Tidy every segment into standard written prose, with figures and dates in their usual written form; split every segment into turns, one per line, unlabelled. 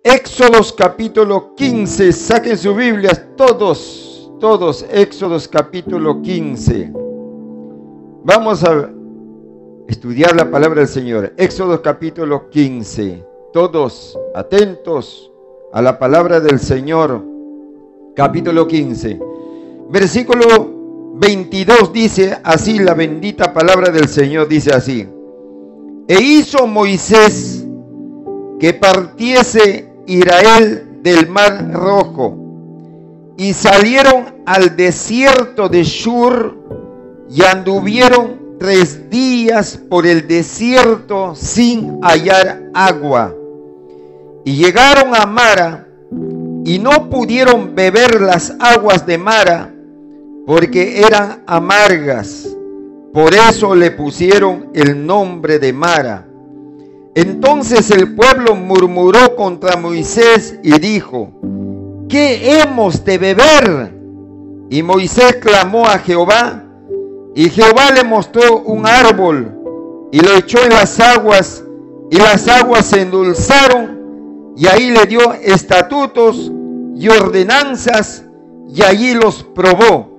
Éxodos capítulo 15, saquen sus Biblias, todos, Éxodos capítulo 15. Vamos a estudiar la palabra del Señor. Éxodos capítulo 15, todos atentos a la palabra del Señor. Capítulo 15, versículo 22 dice así, la bendita palabra del Señor dice así: e hizo Moisés que partiese Israel del mar Rojo, y salieron al desierto de Shur, y anduvieron 3 días por el desierto sin hallar agua, y llegaron a Mara, y no pudieron beber las aguas de Mara, porque eran amargas. Por eso le pusieron el nombre de Mara. Entonces el pueblo murmuró contra Moisés y dijo: ¿qué hemos de beber? Y Moisés clamó a Jehová, y Jehová le mostró un árbol, y lo echó en las aguas, y las aguas se endulzaron, y ahí le dio estatutos y ordenanzas, y allí los probó.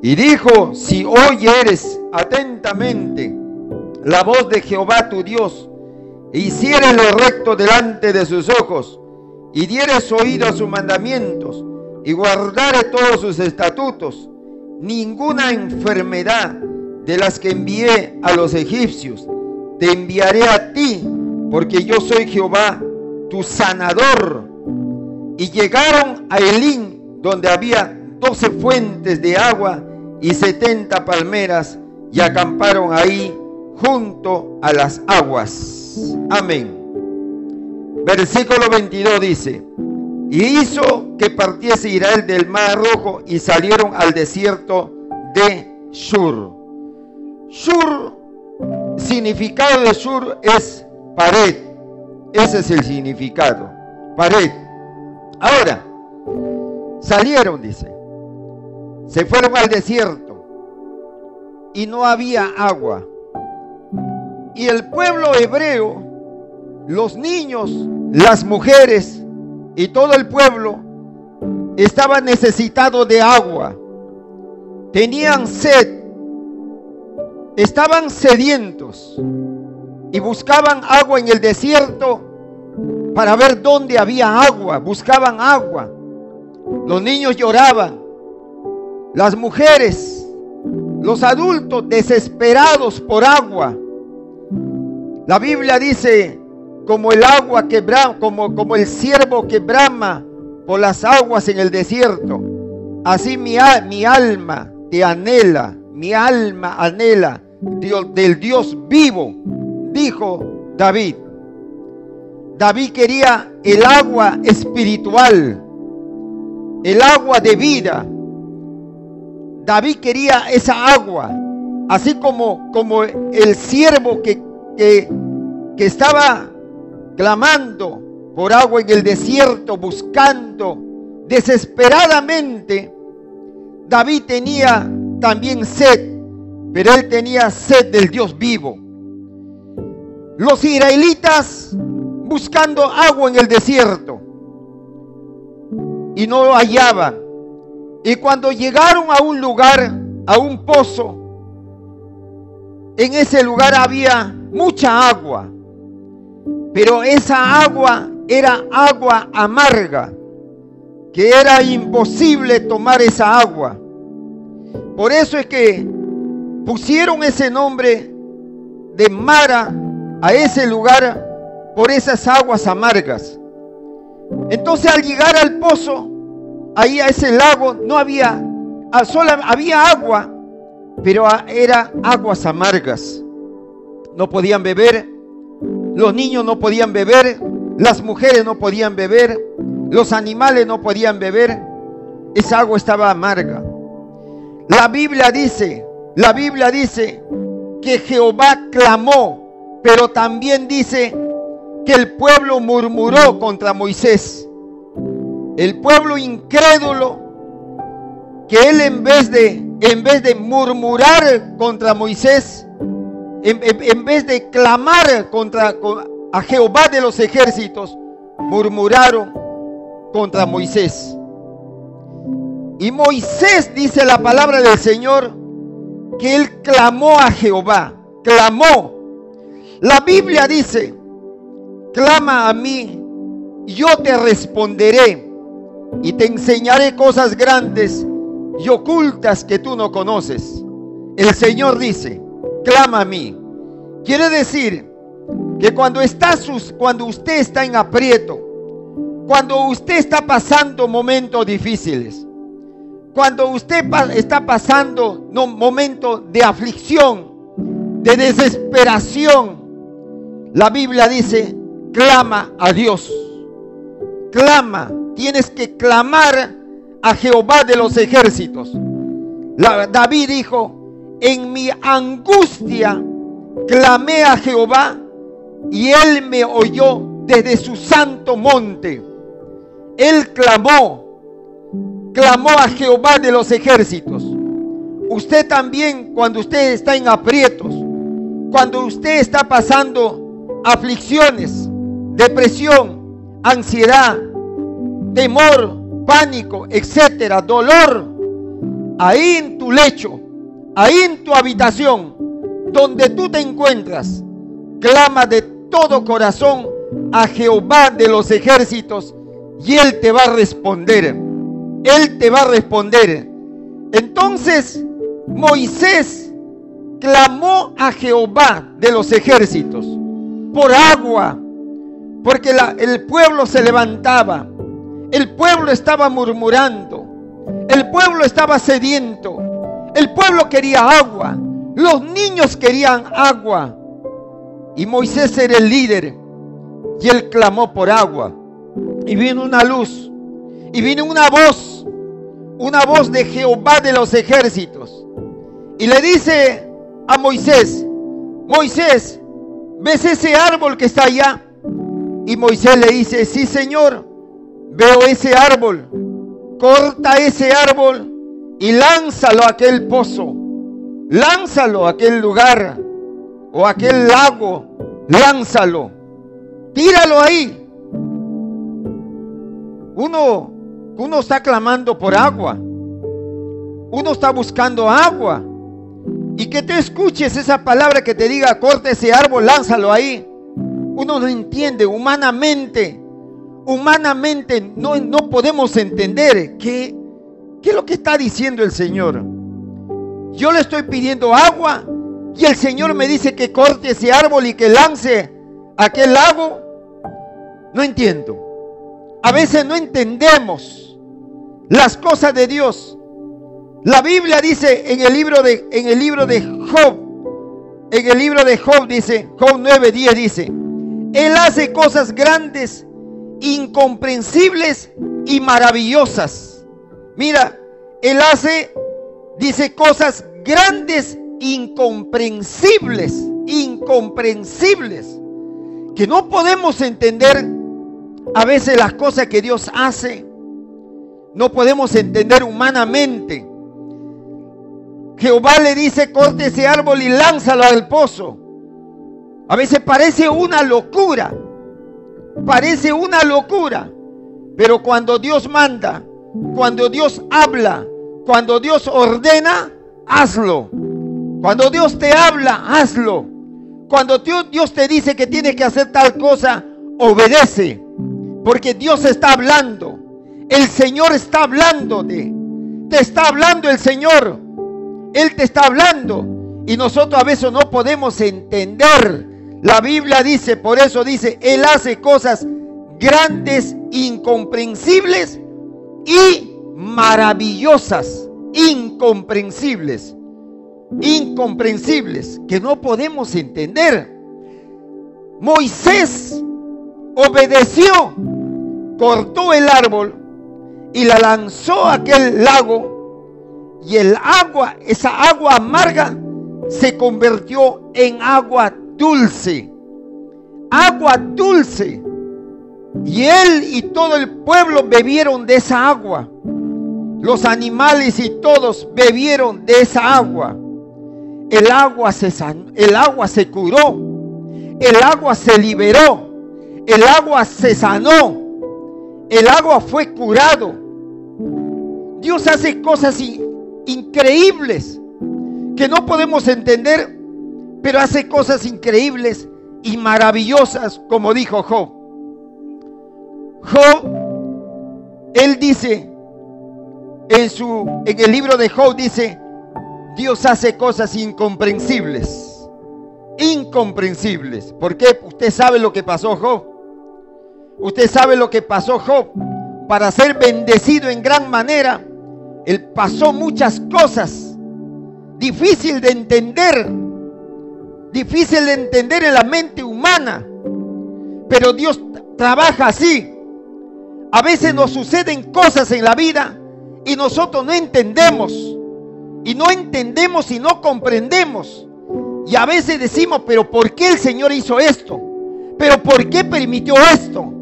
Y dijo: si oyeres atentamente la voz de Jehová tu Dios, e hicieres lo recto delante de sus ojos, y dieres oído a sus mandamientos, y guardares todos sus estatutos, ninguna enfermedad de las que envié a los egipcios te enviaré a ti, porque yo soy Jehová tu sanador. Y llegaron a Elim, donde había 12 fuentes de agua y 70 palmeras, y acamparon ahí junto a las aguas. Amén. Versículo 22 dice: y hizo que partiese Israel del mar Rojo, y salieron al desierto de Shur. Shur, significado de Shur es pared. Ese es el significado, pared. Ahora, salieron, dice, se fueron al desierto y no había agua. Y el pueblo hebreo, los niños, las mujeres y todo el pueblo estaba necesitado de agua. Tenían sed, estaban sedientos y buscaban agua en el desierto para ver dónde había agua. Buscaban agua. Los niños lloraban, las mujeres, los adultos desesperados por agua. La Biblia dice: como el agua que brama, como el ciervo que brama por las aguas en el desierto, así mi alma te anhela, mi alma anhela del Dios vivo, dijo David. David quería el agua espiritual, el agua de vida. David quería esa agua, así como el siervo que estaba clamando por agua en el desierto, buscando desesperadamente. David tenía también sed, pero él tenía sed del Dios vivo. Los israelitas buscando agua en el desierto y no lo hallaban. Y cuando llegaron a un lugar, a un pozo, en ese lugar había mucha agua, pero esa agua era agua amarga, que era imposible tomar esa agua. Por eso es que pusieron ese nombre de Mara a ese lugar, por esas aguas amargas. Entonces, al llegar al pozo, ahí a ese lago, no había, había agua, pero eran aguas amargas. No podían beber, los niños no podían beber, las mujeres no podían beber, los animales no podían beber. Esa agua estaba amarga. La Biblia dice que Jehová clamó, pero también dice que el pueblo murmuró contra Moisés. El pueblo incrédulo, que él en vez de murmurar contra Moisés, en vez de clamar a Jehová de los ejércitos, murmuraron contra Moisés. Y Moisés, dice la palabra del Señor, que él clamó a Jehová. Clamó. La Biblia dice: clama a mí, yo te responderé y te enseñaré cosas grandes y ocultas que tú no conoces. El Señor dice: clama a mí. Quiere decir que cuando usted está en aprieto, cuando usted está pasando momentos difíciles, cuando usted está pasando momentos de aflicción, de desesperación, la Biblia dice: clama a Dios. Clama. Tienes que clamar a Jehová de los ejércitos. David dijo: en mi angustia clamé a Jehová y él me oyó desde su santo monte. Él clamó a Jehová de los ejércitos. Usted también, cuando usted está en aprietos, cuando usted está pasando aflicciones, depresión, ansiedad, temor, pánico, etcétera, dolor, ahí en tu lecho, ahí en tu habitación, donde tú te encuentras, clama de todo corazón a Jehová de los ejércitos y Él te va a responder. Él te va a responder. Entonces Moisés clamó a Jehová de los ejércitos por agua, porque el pueblo se levantaba, el pueblo estaba murmurando, el pueblo estaba sediento, el pueblo quería agua, los niños querían agua, y Moisés era el líder y él clamó por agua, y vino una luz, y vino una voz de Jehová de los ejércitos, y le dice a Moisés: Moisés, ¿ves ese árbol que está allá? Y Moisés le dice: sí, Señor, veo ese árbol. Corta ese árbol y lánzalo a aquel pozo, lánzalo a aquel lugar o a aquel lago, lánzalo, tíralo ahí. Uno está clamando por agua, uno está buscando agua, y que te escuches esa palabra que te diga: corta ese árbol, lánzalo ahí. Uno no entiende humanamente no podemos entender qué es lo que está diciendo el Señor. Yo le estoy pidiendo agua y el Señor me dice que corte ese árbol y que lance a aquel lago. No entiendo. A veces no entendemos las cosas de Dios. La Biblia dice en el libro de Job dice, Job 9:10 dice: Él hace cosas grandes, incomprensibles y maravillosas. Mira, Él dice cosas grandes, incomprensibles, que no podemos entender. A veces las cosas que Dios hace no podemos entender humanamente. Jehová le dice: corte ese árbol y lánzalo al pozo. A veces parece una locura, pero cuando Dios manda, cuando Dios habla, cuando Dios ordena, hazlo. Cuando Dios te habla, hazlo. Cuando Dios te dice que tienes que hacer tal cosa, obedece, porque Dios está hablando. El Señor está hablándote. Te está hablando el Señor. Él te está hablando. Y nosotros a veces no podemos entender. La Biblia dice, por eso dice, Él hace cosas grandes, incomprensibles y maravillosas. Incomprensibles, que no podemos entender. Moisés obedeció, cortó el árbol y la lanzó a aquel lago, y el agua, esa agua amarga, se convirtió en agua dulce. Agua dulce. Y él y todo el pueblo bebieron de esa agua. Los animales y todos bebieron de esa agua. El agua se sanó, el agua se curó, el agua se liberó, El agua se sanó. El agua fue curado. Dios hace cosas increíbles que no podemos entender, pero hace cosas increíbles y maravillosas, como dijo Job. Job, él dice, en el libro de Job dice, Dios hace cosas incomprensibles. Incomprensibles. ¿Por qué? Usted sabe lo que pasó Job. Usted sabe lo que pasó Job. Para ser bendecido en gran manera, él pasó muchas cosas. Difícil de entender en la mente humana. Pero Dios trabaja así. A veces nos suceden cosas en la vida y nosotros no entendemos. Y no entendemos y no comprendemos. Y a veces decimos, pero ¿por qué el Señor hizo esto? ¿Pero por qué permitió esto?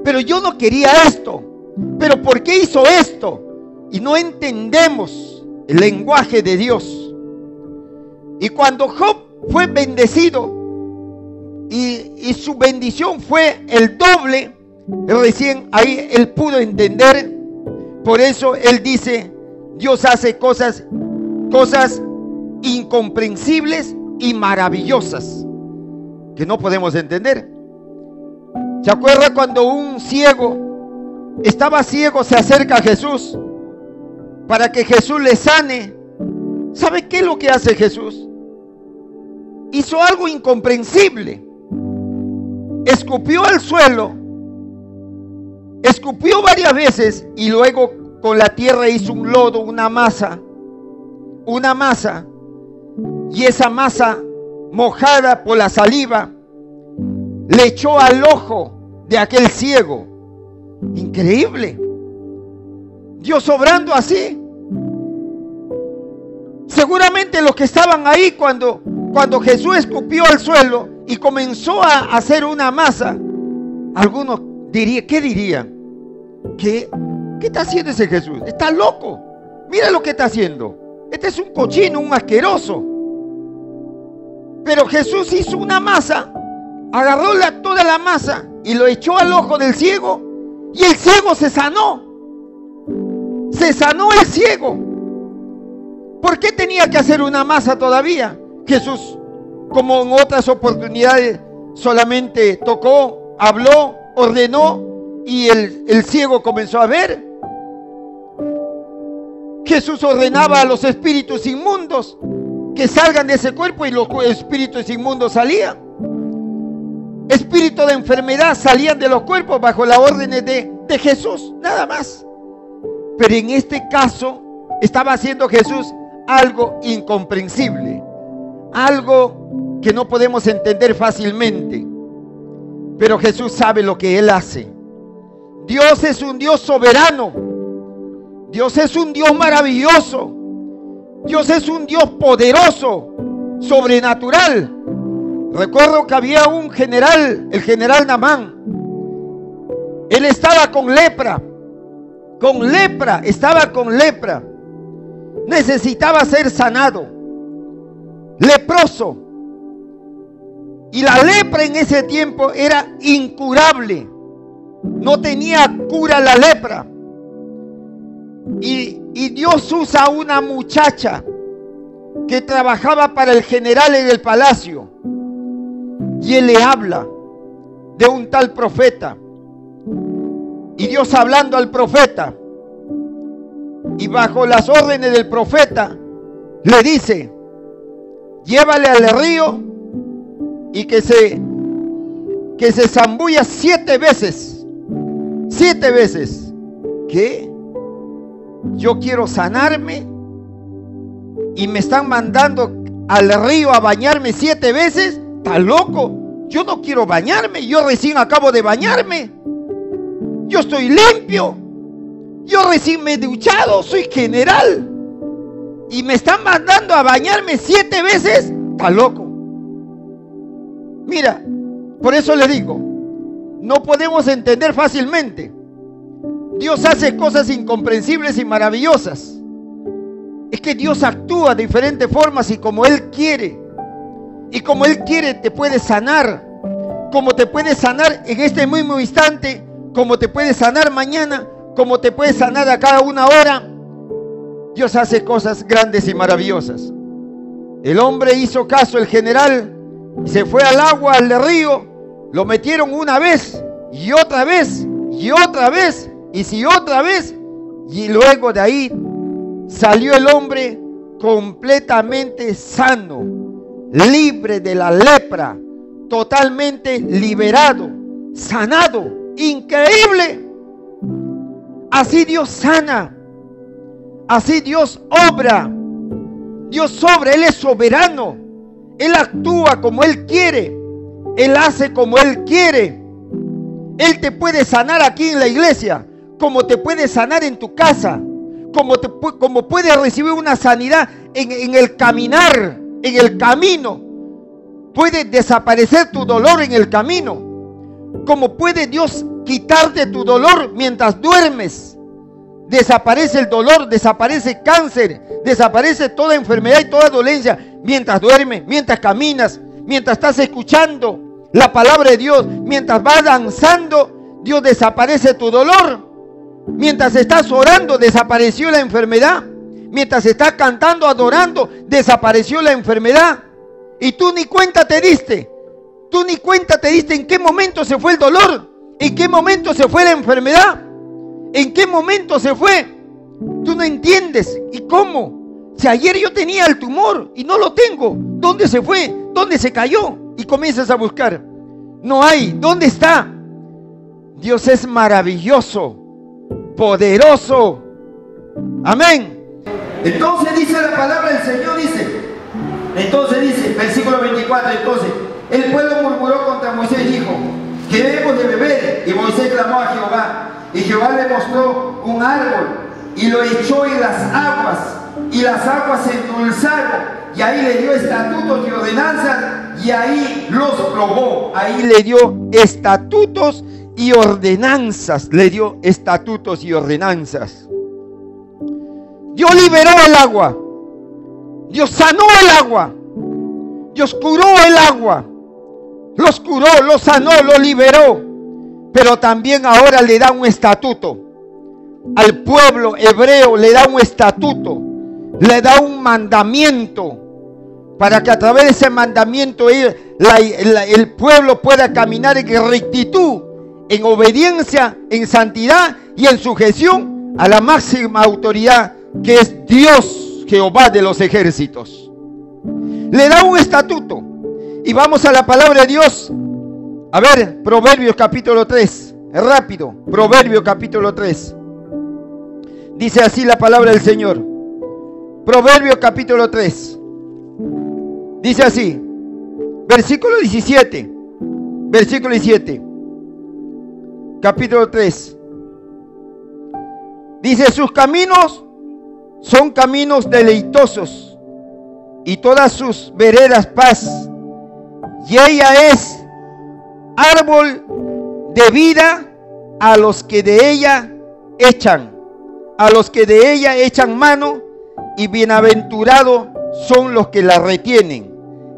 Pero yo no quería esto. ¿Pero por qué hizo esto? Y no entendemos el lenguaje de Dios. Y cuando Job fue bendecido y su bendición fue el doble, recién ahí él pudo entender. Por eso él dice, Dios hace cosas incomprensibles y maravillosas que no podemos entender. ¿Se acuerda cuando un ciego estaba ciego, se acerca a Jesús para que Jesús le sane? ¿Sabe qué es lo que hace Jesús? Hizo algo incomprensible. Escupió al suelo, escupió varias veces y luego con la tierra hizo un lodo, una masa, y esa masa mojada por la saliva le echó al ojo de aquel ciego. Increíble. Dios obrando así. Seguramente los que estaban ahí cuando Jesús escupió al suelo y comenzó a hacer una masa, algunos dirían, ¿qué dirían? ¿Qué está haciendo ese Jesús? Está loco. Mira lo que está haciendo. Este es un cochino, un asqueroso. Pero Jesús hizo una masa, agarró toda la masa y lo echó al ojo del ciego, y el ciego se sanó. Se sanó el ciego. ¿Por qué tenía que hacer una masa todavía? Jesús, como en otras oportunidades, solamente tocó, habló, ordenó y el ciego comenzó a ver. Jesús ordenaba a los espíritus inmundos que salgan de ese cuerpo y los espíritus inmundos salían. Espíritus de enfermedad salían de los cuerpos bajo las órdenes de Jesús, nada más. Pero en este caso estaba haciendo Jesús algo incomprensible, algo que no podemos entender fácilmente. Pero Jesús sabe lo que Él hace. Dios es un Dios soberano. Dios es un Dios maravilloso. Dios es un Dios poderoso, sobrenatural. Recuerdo que había un general, el general Naamán. Él estaba con lepra. Estaba con lepra. Necesitaba ser sanado. Leproso. Y la lepra en ese tiempo era incurable. No tenía cura la lepra. Y Dios usa a una muchacha que trabajaba para el general en el palacio. Y él le habla de un tal profeta. Y Dios hablando al profeta, y bajo las órdenes del profeta, le dice: llévale al río y que se zambulla 7 veces. 7 veces. ¿Qué? Yo quiero sanarme y me están mandando al río a bañarme 7 veces. ¿Está loco? Yo no quiero bañarme. Yo recién acabo de bañarme. Yo estoy limpio. Yo recién me he duchado. Soy general. Y me están mandando a bañarme 7 veces. ¿Está loco? Mira, por eso le digo, no podemos entender fácilmente. Dios hace cosas incomprensibles y maravillosas. Es que Dios actúa de diferentes formas y como Él quiere. Y como Él quiere te puede sanar. como te puede sanar en este mismo instante, como te puede sanar mañana, como te puede sanar a cada una hora. Dios hace cosas grandes y maravillosas. El hombre hizo caso, el general, y se fue al agua, al río. Lo metieron una vez, y otra vez, y otra vez, y si otra vez. Y luego de ahí salió el hombre completamente sano, libre de la lepra, totalmente liberado, sanado. Increíble. Así Dios sana, así Dios obra. Dios obra, Él es soberano. Él actúa como Él quiere. Él hace como Él quiere. Él te puede sanar aquí en la iglesia, como te puede sanar en tu casa, como puede recibir una sanidad en el caminar, en el camino. Puede desaparecer tu dolor en el camino. Como puede Dios quitarte tu dolor mientras duermes. Desaparece el dolor, desaparece el cáncer, desaparece toda enfermedad y toda dolencia mientras duermes, mientras caminas, mientras estás escuchando la palabra de Dios, mientras vas danzando, Dios desaparece tu dolor. Mientras estás orando, desapareció la enfermedad. Mientras estás cantando, adorando, desapareció la enfermedad. Y tú ni cuenta te diste. Tú ni cuenta te diste en qué momento se fue el dolor, en qué momento se fue la enfermedad, en qué momento se fue. Tú no entiendes. ¿Y cómo? Si ayer yo tenía el tumor y no lo tengo, ¿dónde se fue? ¿Dónde se cayó? Y comienzas a buscar. No hay. ¿Dónde está? Dios es maravilloso, poderoso. Amén. Entonces dice la palabra del Señor, entonces dice, versículo 24, entonces el pueblo murmuró contra Moisés y dijo: ¿qué debemos de beber? Y Moisés clamó a Jehová, y Jehová le mostró un árbol y lo echó en las aguas, y las aguas se endulzaron, y ahí le dio estatutos y ordenanzas, y ahí los probó. Ahí le dio estatutos y ordenanzas, le dio estatutos y ordenanzas. Dios liberó el agua, Dios sanó el agua, Dios curó el agua, los curó, los sanó, los liberó. Pero también ahora le da un estatuto al pueblo hebreo, le da un estatuto, le da un mandamiento, para que a través de ese mandamiento el pueblo pueda caminar en rectitud, en obediencia, en santidad y en sujeción a la máxima autoridad, que es Dios, Jehová de los ejércitos. Le da un estatuto. Y vamos a la palabra de Dios. A ver, Proverbios capítulo 3. Rápido, Proverbios capítulo 3. Dice así la palabra del Señor. Proverbios capítulo 3. Dice así, versículo 17. Versículo 17. Capítulo 3. Dice: sus caminos son caminos deleitosos, y todas sus veredas paz. Y ella es árbol de vida a los que de ella echan mano, y bienaventurados son los que la retienen.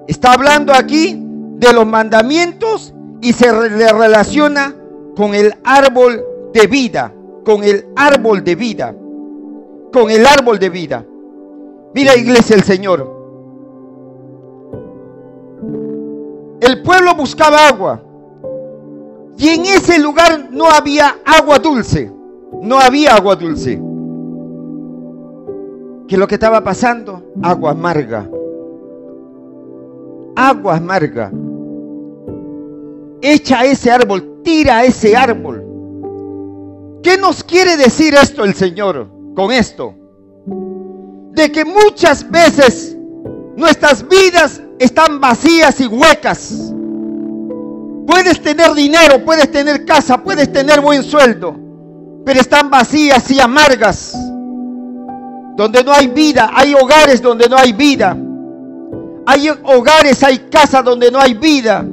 Está hablando aquí de los mandamientos y se le relaciona con el árbol de vida, con el árbol de vida, con el árbol de vida. Mira, iglesia, el Señor. El pueblo buscaba agua, y en ese lugar no había agua dulce. No había agua dulce. ¿Qué es lo que estaba pasando? Agua amarga. Agua amarga. Echa ese árbol, tira ese árbol. ¿Qué nos quiere decir esto el Señor con esto? De que muchas veces nuestras vidas están vacías y huecas. Puedes tener dinero, puedes tener casa, puedes tener buen sueldo, pero están vacías y amargas, donde no hay vida. Hay hogares donde no hay vida. Hay hogares, hay casas donde no hay vida,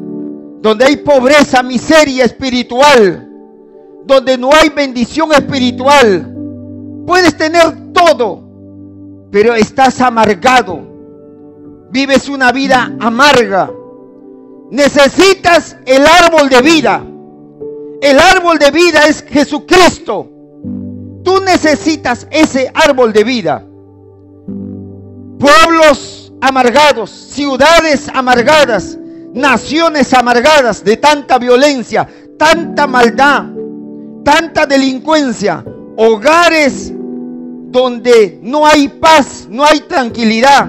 donde hay pobreza, miseria espiritual, donde no hay bendición espiritual. Puedes tener todo, pero estás amargado. Vives una vida amarga. necesitas el árbol de vida. El árbol de vida es Jesucristo. Tú necesitas ese árbol de vida. Pueblos amargados, ciudades amargadas, naciones amargadas de tanta violencia, tanta maldad, tanta delincuencia, hogares donde no hay paz, no hay tranquilidad,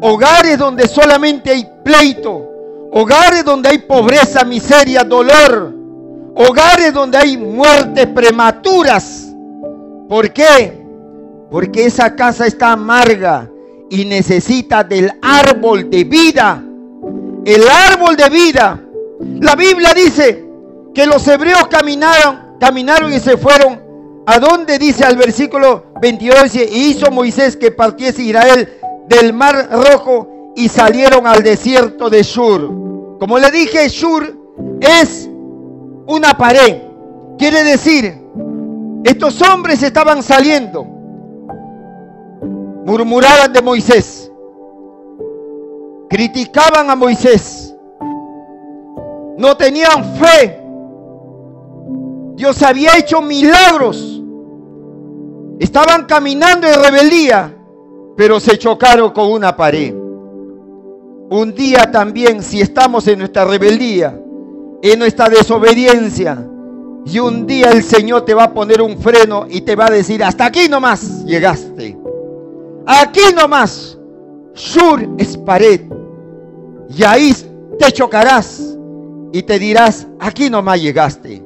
hogares donde solamente hay pleito, hogares donde hay pobreza, miseria, dolor, hogares donde hay muertes prematuras. ¿Por qué? Porque esa casa está amarga y necesita del árbol de vida. El árbol de vida. La Biblia dice que los hebreos caminaron y se fueron. ¿A dónde dice al versículo 22? Y hizo Moisés que partiese Israel del mar rojo y salieron al desierto de Shur. Como le dije, Shur es una pared. Quiere decir, estos hombres estaban saliendo, murmuraban de Moisés, criticaban a Moisés, no tenían fe. Dios había hecho milagros, estaban caminando en rebeldía, pero se chocaron con una pared. Un día también, si estamos en nuestra rebeldía, en nuestra desobediencia, y un día el Señor te va a poner un freno y te va a decir: hasta aquí nomás llegaste, aquí nomás. Shur es pared, y ahí te chocarás y te dirás: aquí nomás llegaste,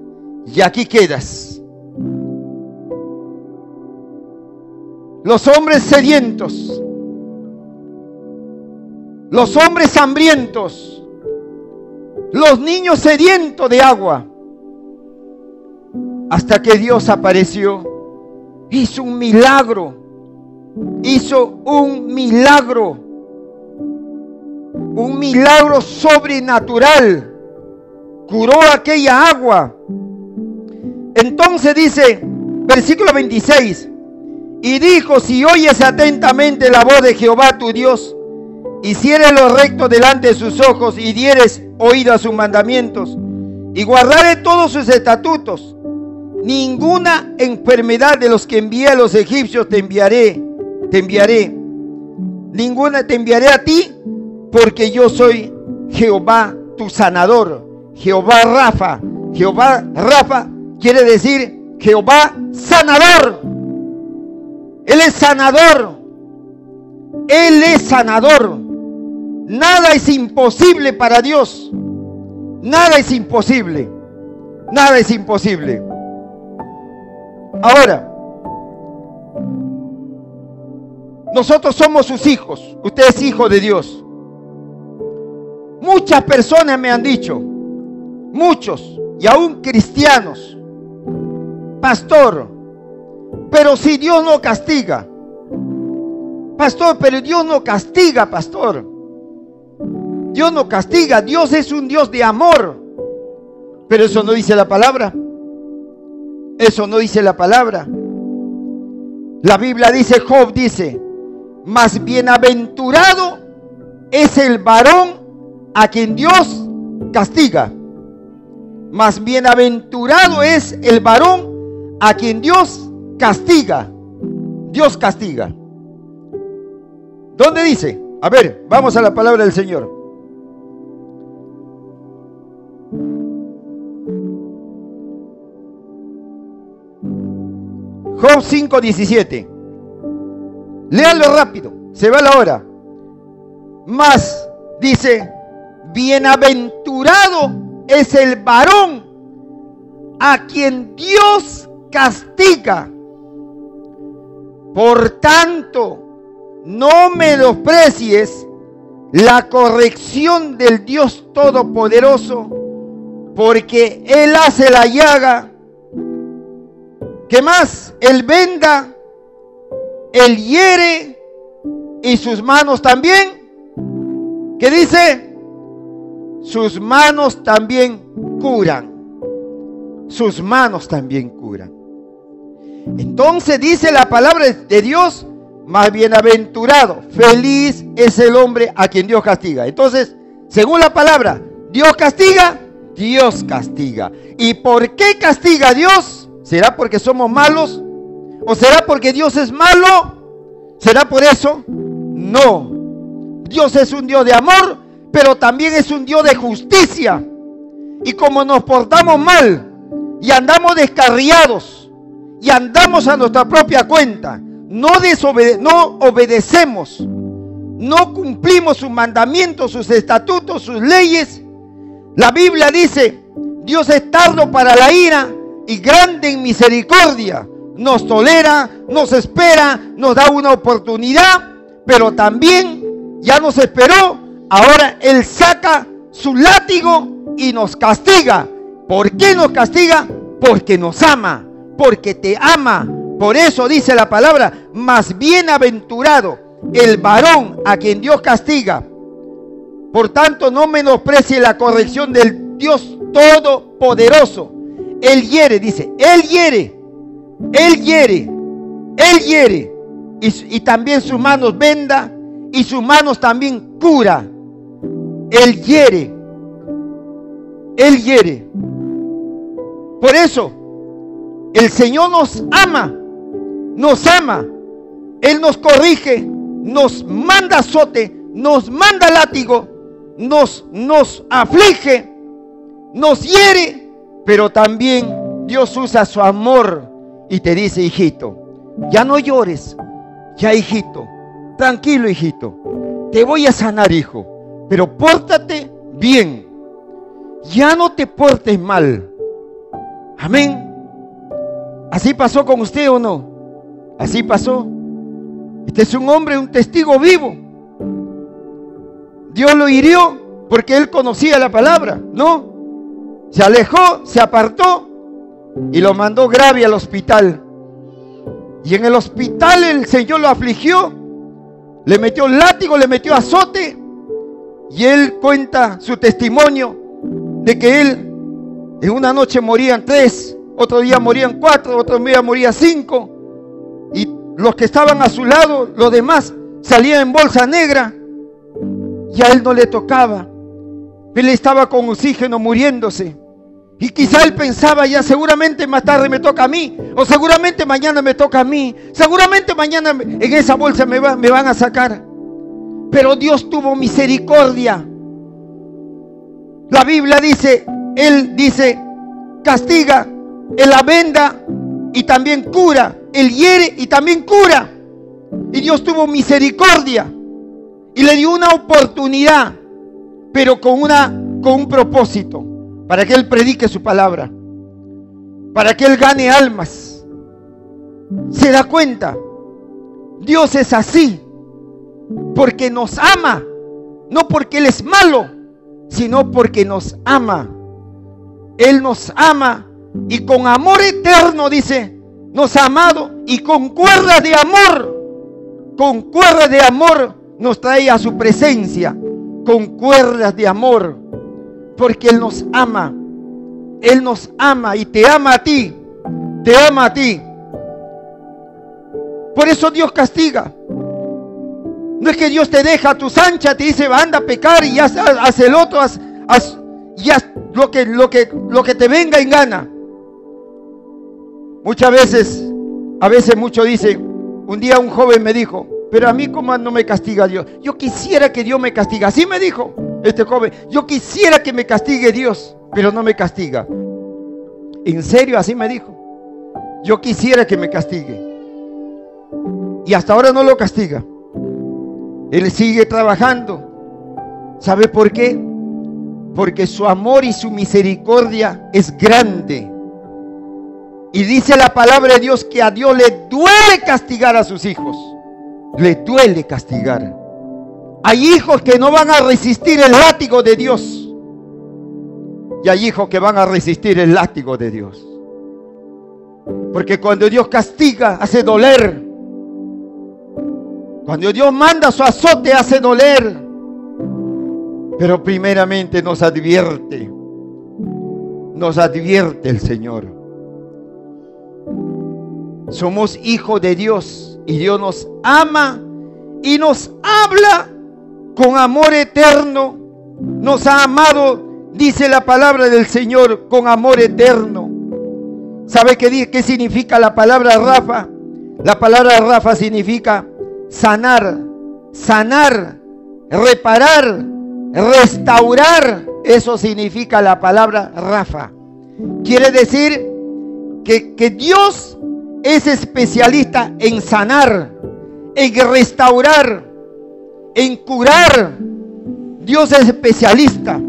y aquí quedas. Los hombres sedientos, los hombres hambrientos, los niños sedientos de agua, hasta que Dios apareció, hizo un milagro, un milagro sobrenatural, curó aquella agua. Entonces dice, versículo 26, y dijo: si oyes atentamente la voz de Jehová tu Dios, hicieres lo recto delante de sus ojos, y dieres oído a sus mandamientos, y guardares todos sus estatutos, ninguna enfermedad de los que envié a los egipcios te enviaré, ninguna te enviaré a ti, porque yo soy Jehová tu sanador. Jehová Rafa. Jehová Rafa quiere decir Jehová sanador. Él es sanador. Él es sanador. Nada es imposible para Dios. Nada es imposible. Nada es imposible. Ahora, nosotros somos sus hijos. Usted es hijo de Dios. Muchas personas me han dicho, muchos, y aún cristianos: pastor, pero si Dios no castiga. Pastor, pero Dios no castiga, pastor. Dios no castiga. Dios es un Dios de amor. Pero eso no dice la palabra. Eso no dice la palabra. La Biblia dice, Job dice: mas bienaventurado es el varón a quien Dios castiga. Mas bienaventurado es el varón a quien Dios castiga. Dios castiga. ¿Dónde dice? A ver, vamos a la palabra del Señor. Job 5:17. Léalo rápido, se va la hora. Mas dice: bienaventurado es el varón a quien Dios castiga. Por tanto, no menosprecies la corrección del Dios Todopoderoso, porque Él hace la llaga. ¿Qué más? Él venda, Él hiere, y sus manos también. ¿Qué dice? Sus manos también curan. Sus manos también curan. Entonces dice la palabra de Dios: más bienaventurado, feliz es el hombre a quien Dios castiga. Entonces, según la palabra, ¿Dios castiga? Dios castiga. ¿Y por qué castiga a Dios? ¿Será porque somos malos? ¿O será porque Dios es malo? ¿Será por eso? No. Dios es un Dios de amor, pero también es un Dios de justicia. Y como nos portamos mal y andamos descarriados y andamos a nuestra propia cuenta, no obedecemos, no cumplimos sus mandamientos, sus estatutos, sus leyes. La Biblia dice: Dios es tardo para la ira y grande en misericordia. Nos tolera, nos espera, nos da una oportunidad, pero también ya nos esperó. Ahora Él saca su látigo y nos castiga. ¿Por qué nos castiga? Porque nos ama, porque te ama. Por eso dice la palabra: más bienaventurado el varón a quien Dios castiga. Por tanto, no menosprecie la corrección del Dios Todopoderoso. Él hiere, dice, Él hiere, Él hiere, Él hiere. Y también sus manos venda, y sus manos también cura. Él hiere, Él hiere. Por eso, el Señor nos ama, nos ama. Él nos corrige, nos manda azote, nos manda látigo, nos aflige, nos hiere, pero también Dios usa su amor y te dice: hijito, ya no llores, ya hijito, tranquilo hijito, te voy a sanar hijo, pero pórtate bien, ya no te portes mal. Amén. ¿Así pasó con usted o no? Así pasó. Este es un hombre, un testigo vivo. Dios lo hirió porque él conocía la palabra, ¿no? Se alejó, se apartó y lo mandó grave al hospital. Y en el hospital el Señor lo afligió, le metió látigo, le metió azote. Y él cuenta su testimonio de que él en una noche morían 3, otro día morían 4, otro día morían 5. Y los que estaban a su lado, los demás, salían en bolsa negra. Y a él no le tocaba. Él estaba con oxígeno muriéndose. Y quizá él pensaba: ya seguramente más tarde me toca a mí, o seguramente mañana me toca a mí, seguramente mañana en esa bolsa me van a sacar. Pero Dios tuvo misericordia. La Biblia dice, Él dice: castiga, Él la venda y también cura, Él hiere y también cura. Y Dios tuvo misericordia y le dio una oportunidad, pero con un propósito, para que Él predique su palabra, para que Él gane almas. ¿Se da cuenta? Dios es así, porque nos ama, no porque Él es malo, sino porque nos ama. Él nos ama y con amor eterno, dice, nos ha amado, y con cuerdas de amor nos trae a su presencia, con cuerdas de amor, porque Él nos ama. Él nos ama y te ama a ti, te ama a ti. Por eso Dios castiga. No es que Dios te deja a tus anchas, te dice: anda a pecar y haz el otro, haz lo que te venga en gana. A veces muchos dicen. Un día un joven me dijo: pero a mí, ¿cómo no me castiga Dios? Yo quisiera que Dios me castigue. Así me dijo este joven: yo quisiera que me castigue Dios, pero no me castiga. En serio, así me dijo: yo quisiera que me castigue. Y hasta ahora no lo castiga. Él sigue trabajando. ¿Sabe por qué? Porque su amor y su misericordia es grande. Y dice la palabra de Dios que a Dios le duele castigar a sus hijos. Le duele castigar. Hay hijos que no van a resistir el látigo de Dios. Y hay hijos que van a resistir el látigo de Dios. Porque cuando Dios castiga, hace doler. Cuando Dios manda su azote, hace doler. Pero primeramente nos advierte. Nos advierte el Señor. Somos hijos de Dios y Dios nos ama y nos habla con amor eterno. Nos ha amado Dice la palabra del Señor, con amor eterno. ¿Sabe qué significa la palabra Rafa? La palabra Rafa significa sanar, sanar, reparar, restaurar. Eso significa la palabra Rafa. Quiere decir que Dios es especialista en sanar, en restaurar, en curar. Dios es especialista.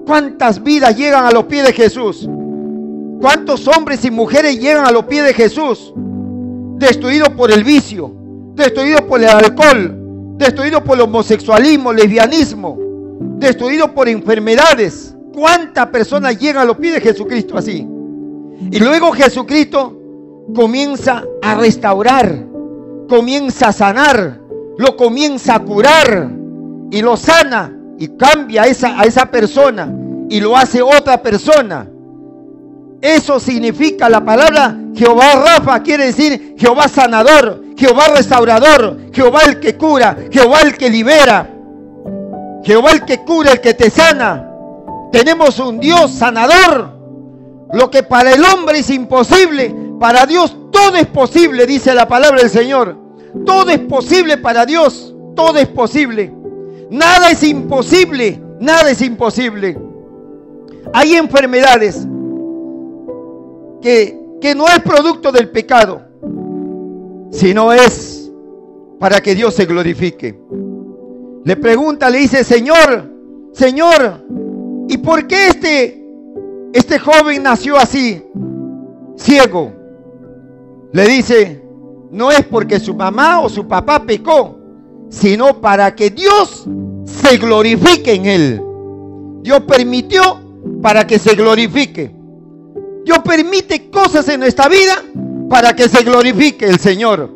¿Cuántas vidas llegan a los pies de Jesús? ¿Cuántos hombres y mujeres llegan a los pies de Jesús? Destruidos por el vicio, destruidos por el alcohol, destruidos por el homosexualismo, lesbianismo, destruidos por enfermedades. ¿Cuántas personas llegan a los pies de Jesucristo así? Y luego Jesucristo comienza a restaurar, comienza a sanar, lo comienza a curar y lo sana y cambia a esa persona y lo hace otra persona. Eso significa la palabra Jehová Rafa, quiere decir Jehová sanador, Jehová restaurador, Jehová el que cura, Jehová el que libera, Jehová el que cura, el que te sana. Tenemos un Dios sanador. Lo que para el hombre es imposible, para Dios todo es posible, dice la palabra del Señor. Todo es posible para Dios, todo es posible. Nada es imposible, nada es imposible. Hay enfermedades que no es producto del pecado, sino es para que Dios se glorifique. Le pregunta, le dice, Señor, ¿y por qué este joven nació así, ciego? Le dice, no es porque su mamá o su papá pecó, sino para que Dios se glorifique en él. Dios permitió para que se glorifique. Dios permite cosas en nuestra vida para que se glorifique el Señor.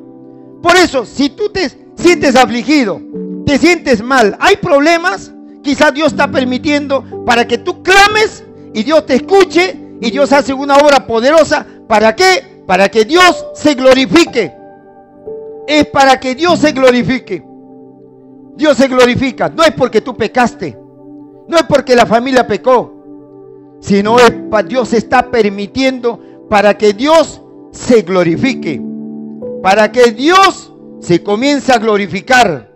Por eso, si tú te sientes afligido, te sientes mal, hay problemas, quizás Dios está permitiendo para que tú clames y Dios te escuche y Dios hace una obra poderosa. ¿Para qué? Para que Dios se glorifique. Es para que Dios se glorifique. Dios se glorifica. No es porque tú pecaste, no es porque la familia pecó, sino es para Dios está permitiendo para que Dios se glorifique, para que Dios se comience a glorificar.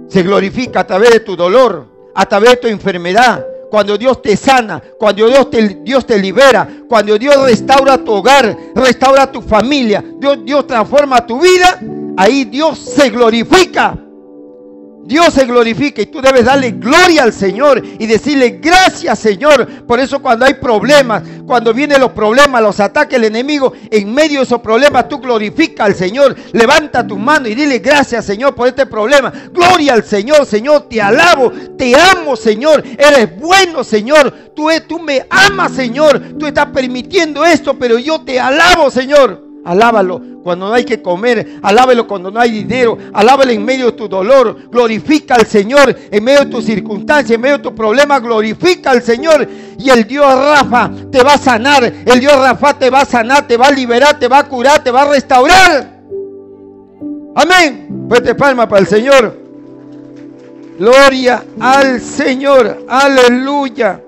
Se glorifica a través de tu dolor, a través de tu enfermedad, cuando Dios te sana, cuando Dios te libera, cuando Dios restaura tu hogar, restaura tu familia, Dios transforma tu vida. Ahí Dios se glorifica. Dios se glorifica y tú debes darle gloria al Señor y decirle gracias, Señor. Por eso cuando hay problemas, cuando vienen los problemas, los ataques del enemigo, en medio de esos problemas tú glorifica al Señor. Levanta tu mano y dile gracias, Señor, por este problema. Gloria al Señor, Señor, te alabo, te amo, Señor. Eres bueno, Señor. Tú me amas, Señor. Tú estás permitiendo esto, pero yo te alabo, Señor. Alábalo cuando no hay que comer, alábalo cuando no hay dinero, alábalo en medio de tu dolor, glorifica al Señor en medio de tus circunstancias, en medio de tus problemas, glorifica al Señor. Y el Dios Rafa te va a sanar, el Dios Rafa te va a sanar, te va a liberar, te va a curar, te va a restaurar. Amén. Fuerte palma para el Señor. Gloria al Señor, aleluya.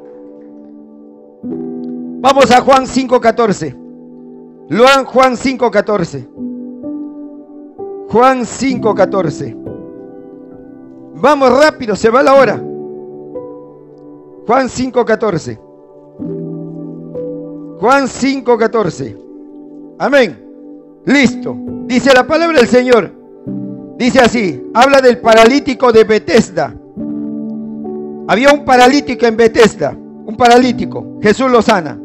Vamos a Juan 5:14. Lean Juan 5:14. Juan 5:14. Vamos rápido, se va la hora. Juan 5:14. Juan 5:14. Amén. Listo. Dice la palabra del Señor. Dice así, habla del paralítico de Betesda. Había un paralítico en Betesda, un paralítico. Jesús lo sana.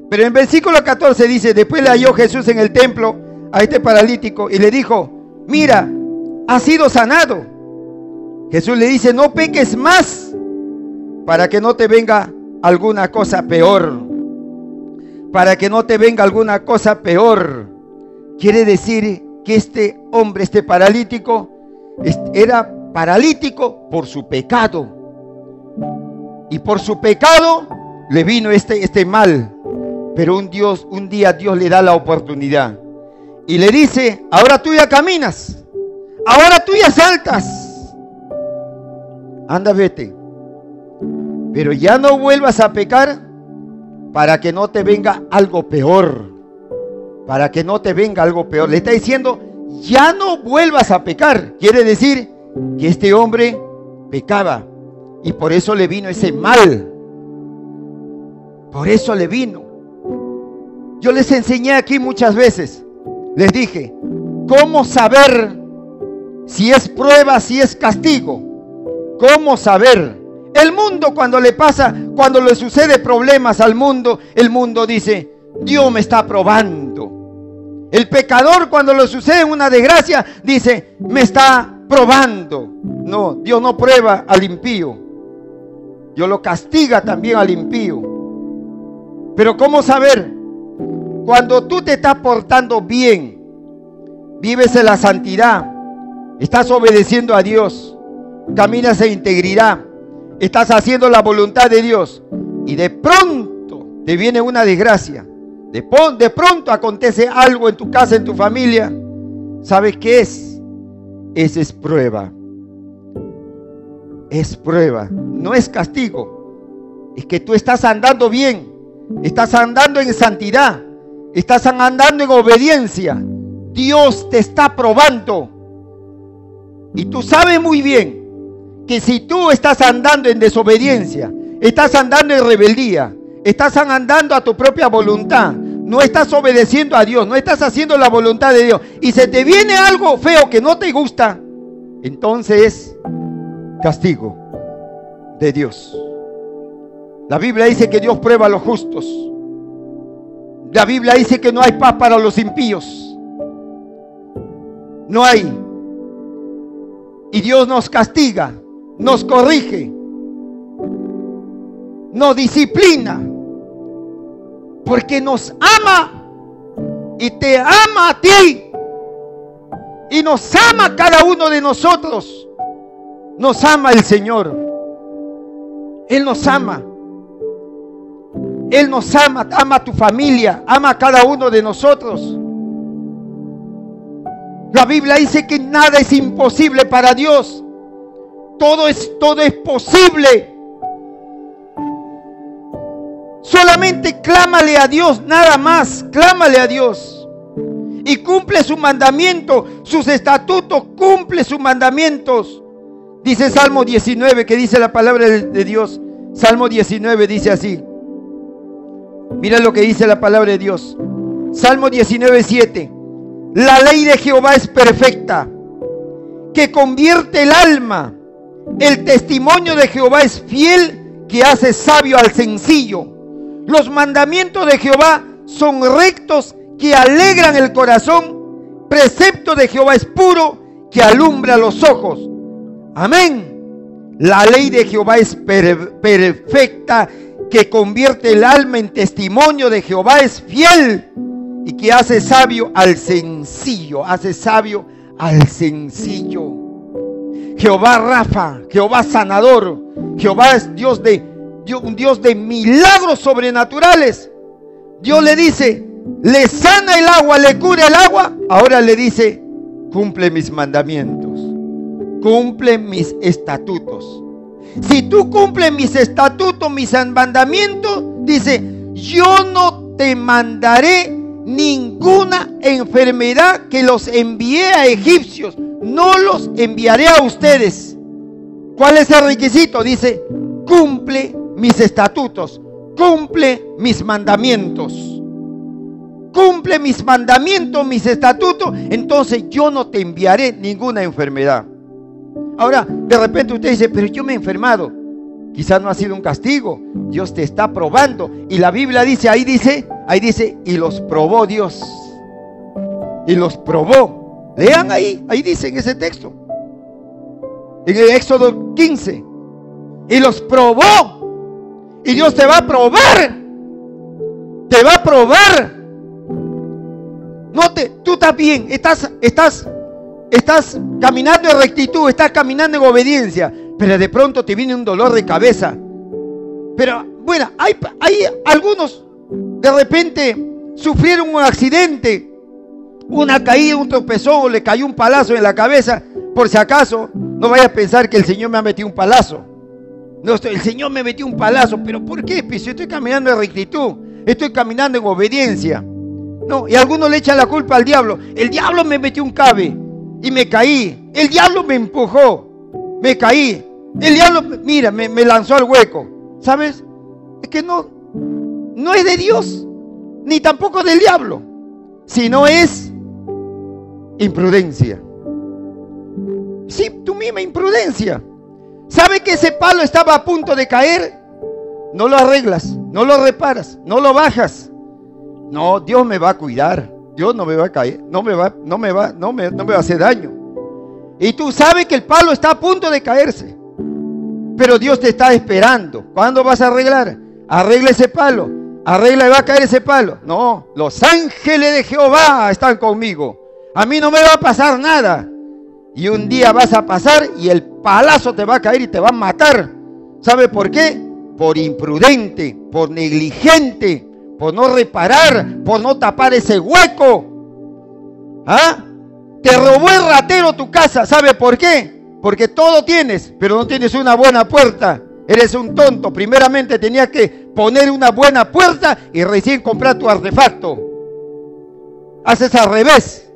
Pero en versículo 14 dice, después le halló Jesús en el templo a este paralítico y le dijo, mira, has sido sanado. Jesús le dice, no peques más para que no te venga alguna cosa peor. Para que no te venga alguna cosa peor. Quiere decir que este hombre, este paralítico, era paralítico por su pecado. Y por su pecado le vino este mal. Pero un día Dios le da la oportunidad y le dice, ahora tú ya caminas, ahora tú ya saltas, anda, vete. pero ya no vuelvas a pecar para que no te venga algo peor. Para que no te venga algo peor. Le está diciendo, ya no vuelvas a pecar. Quiere decir que este hombre pecaba y por eso le vino ese mal. Por eso le vino. Yo les enseñé aquí muchas veces. Les dije, ¿cómo saber si es prueba, si es castigo? ¿Cómo saber? El mundo cuando le pasa, cuando le sucede problemas al mundo, el mundo dice, Dios me está probando. El pecador cuando le sucede una desgracia, dice, me está probando. No, Dios no prueba al impío. Dios lo castiga también al impío. Pero ¿cómo saber? Cuando tú te estás portando bien, vives en la santidad, estás obedeciendo a Dios, caminas en integridad, estás haciendo la voluntad de Dios y de pronto te viene una desgracia, de pronto acontece algo en tu casa, en tu familia, ¿sabes qué es? Esa es prueba. Es prueba, no es castigo. Es que tú estás andando bien, estás andando en santidad, estás andando en obediencia. Dios te está probando. Y tú sabes muy bien que si tú estás andando en desobediencia, estás andando en rebeldía, estás andando a tu propia voluntad, no estás obedeciendo a Dios, no estás haciendo la voluntad de Dios, y se te viene algo feo que no te gusta, entonces es castigo de Dios. La Biblia dice que Dios prueba a los justos. La Biblia dice que no hay paz para los impíos. No hay. Y Dios nos castiga, nos corrige, nos disciplina, porque nos ama y te ama a ti y nos ama a cada uno de nosotros. Nos ama el Señor. Él nos ama. Él nos ama, ama a tu familia, ama a cada uno de nosotros. La Biblia dice que nada es imposible para Dios. Todo es posible. Solamente clámale a Dios, nada más. Clámale a Dios. Y cumple su mandamiento, sus estatutos, cumple sus mandamientos. Dice Salmo 19, que dice la palabra de Dios. Salmo 19 dice así. Mira lo que dice la palabra de Dios. Salmo 19, 7. La ley de Jehová es perfecta, que convierte el alma. El testimonio de Jehová es fiel, que hace sabio al sencillo. Los mandamientos de Jehová son rectos, que alegran el corazón. Precepto de Jehová es puro, que alumbra los ojos. Amén. La ley de Jehová es perfecta, que convierte el alma. En testimonio de Jehová es fiel, y que hace sabio al sencillo. Hace sabio al sencillo. Jehová Rafa, Jehová sanador. Jehová es un Dios de milagros sobrenaturales. Dios le dice, le sana el agua, le cura el agua. Ahora le dice, cumple mis mandamientos, cumple mis estatutos. Si tú cumples mis estatutos, mis mandamientos, dice, yo no te mandaré ninguna enfermedad que los envié a egipcios, no los enviaré a ustedes. ¿Cuál es el requisito? Dice, cumple mis estatutos, cumple mis mandamientos. Cumple mis mandamientos, mis estatutos, entonces yo no te enviaré ninguna enfermedad. Ahora, de repente usted dice, pero yo me he enfermado. Quizás no ha sido un castigo. Dios te está probando. Y la Biblia dice, ahí dice, y los probó Dios. Y los probó. Lean ahí dice en ese texto. En el Éxodo 15. Y los probó. Y Dios te va a probar. Te va a probar. Tú estás bien, estás caminando en rectitud, estás caminando en obediencia, pero de pronto te viene un dolor de cabeza. Pero bueno, hay algunos de repente sufrieron un accidente, una caída, un tropezón, o le cayó un palazo en la cabeza. Por si acaso, no vayas a pensar que el Señor me ha metido un palazo. No, el Señor me metió un palazo. ¿Pero por qué? Pues yo estoy caminando en rectitud, estoy caminando en obediencia. No, y algunos le echan la culpa al diablo. El diablo me metió un cabe y me caí. El diablo me empujó, me caí. El diablo, mira, me lanzó al hueco. ¿Sabes? Es que no es de Dios, ni tampoco del diablo, sino es imprudencia. Sí, tu misma imprudencia. ¿Sabe que ese palo estaba a punto de caer? No lo arreglas, no lo reparas, no lo bajas. No, Dios me va a cuidar. Dios no me va a caer, no me va a hacer daño. Y tú sabes que el palo está a punto de caerse, pero Dios te está esperando. ¿Cuándo vas a arreglar? Arregla ese palo, arregla y va a caer ese palo. No, los ángeles de Jehová están conmigo. A mí no me va a pasar nada. Y un día vas a pasar y el palazo te va a caer y te va a matar. ¿Sabe por qué? Por imprudente, por negligente, por no reparar, por no tapar ese hueco. ¿Ah? Te robó el ratero tu casa. ¿Sabe por qué? Porque todo tienes, pero no tienes una buena puerta. Eres un tonto. Primeramente tenías que poner una buena puerta y recién comprar tu artefacto. Haces al revés.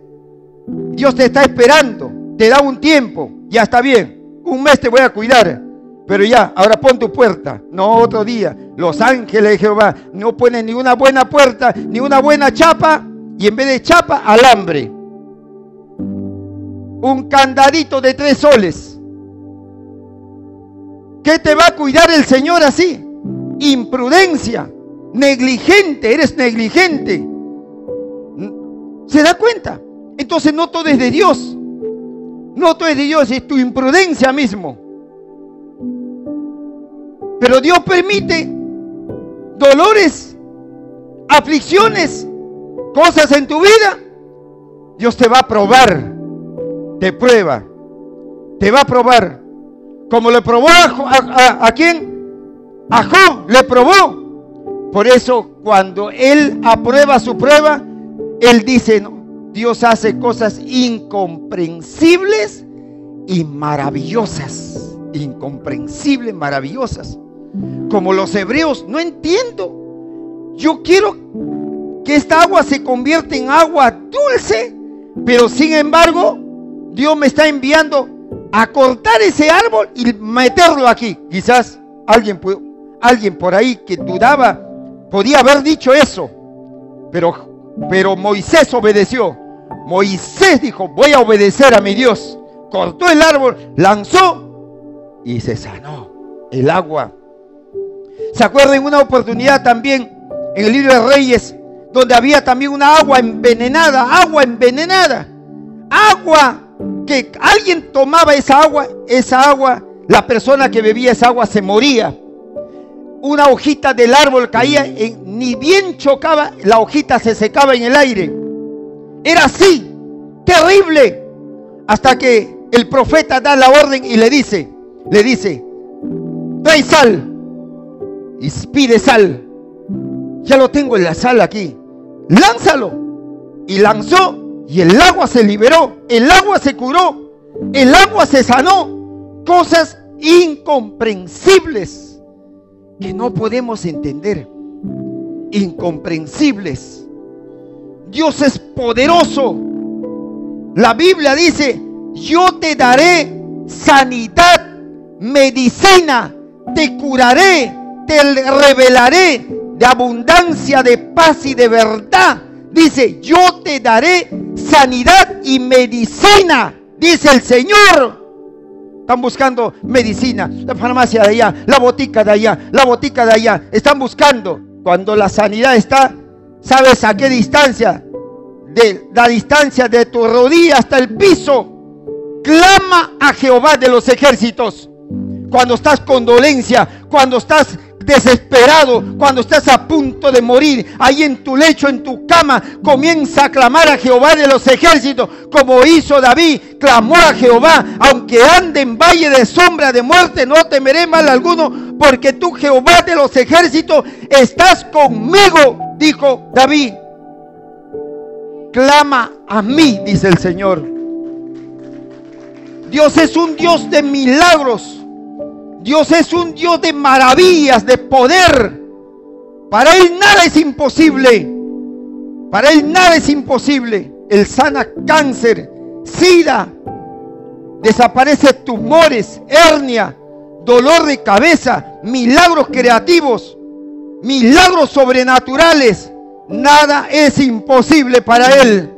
Dios te está esperando. Te da un tiempo. Ya está bien. Un mes te voy a cuidar. Pero ya, ahora pon tu puerta. No, otro día. Los ángeles de Jehová no ponen ni una buena puerta, ni una buena chapa. Y en vez de chapa, alambre. Un candadito de 3 soles. ¿Qué te va a cuidar el Señor así? Imprudencia. Negligente. Eres negligente. ¿Se da cuenta? Entonces no todo es de Dios. No todo es de Dios, es tu imprudencia mismo. Pero Dios permite dolores, aflicciones, cosas en tu vida. Dios te va a probar, te prueba, te va a probar. Como le probó a ¿quién? A Job le probó. Por eso cuando él aprueba su prueba, él dice, no, Dios hace cosas incomprensibles y maravillosas. Incomprensibles, maravillosas. Como los hebreos, no entiendo. Yo quiero que esta agua se convierta en agua dulce, pero sin embargo, Dios me está enviando a cortar ese árbol y meterlo aquí. Quizás alguien por ahí que dudaba podía haber dicho eso, pero Moisés obedeció. Moisés dijo, voy a obedecer a mi Dios. Cortó el árbol, lanzó y se sanó el agua. ¿Se acuerdan una oportunidad también en el libro de Reyes, donde había también una agua envenenada, agua que alguien tomaba esa agua, la persona que bebía esa agua se moría. Una hojita del árbol caía, ni bien chocaba, la hojita se secaba en el aire. Era así, terrible, hasta que el profeta da la orden y le dice, trae sal, y pide sal. Ya lo tengo en la sal aquí, lánzalo. Y lanzó, y el agua se liberó, el agua se curó, el agua se sanó. Cosas incomprensibles que no podemos entender, incomprensibles. Dios es poderoso. La Biblia dice, yo te daré sanidad, medicina, te curaré, te revelaré de abundancia de paz y de verdad. Dice, yo te daré sanidad y medicina, dice el Señor. Están buscando medicina, la farmacia de allá, la botica de allá, la botica de allá. Están buscando. Cuando la sanidad está, ¿sabes a qué distancia? De la distancia de tu rodilla hasta el piso. Clama a Jehová de los ejércitos. Cuando estás con dolencia, cuando estás desesperado, cuando estás a punto de morir, ahí en tu lecho, en tu cama, comienza a clamar a Jehová de los ejércitos, como hizo David, clamó a Jehová, aunque ande en valle de sombra de muerte, no temeré mal alguno, porque tú, Jehová de los ejércitos, estás conmigo, dijo David. Clama a mí, dice el Señor. Dios es un Dios de milagros. Dios es un Dios de maravillas, de poder. Para Él nada es imposible. Para Él nada es imposible. Él sana cáncer, sida, desaparece tumores, hernia, dolor de cabeza, milagros creativos, milagros sobrenaturales. Nada es imposible para Él.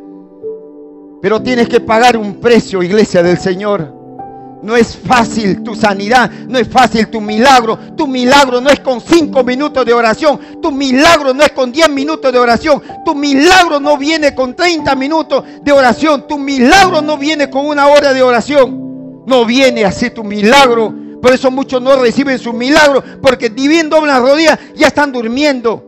Pero tienes que pagar un precio, iglesia del Señor. No es fácil tu sanidad, no es fácil tu milagro. Tu milagro no es con 5 minutos de oración. Tu milagro no es con 10 minutos de oración. Tu milagro no viene con 30 minutos de oración. Tu milagro no viene con 1 hora de oración. No viene así tu milagro. Por eso muchos no reciben su milagro, porque ni bien doblan las rodillas, ya están durmiendo.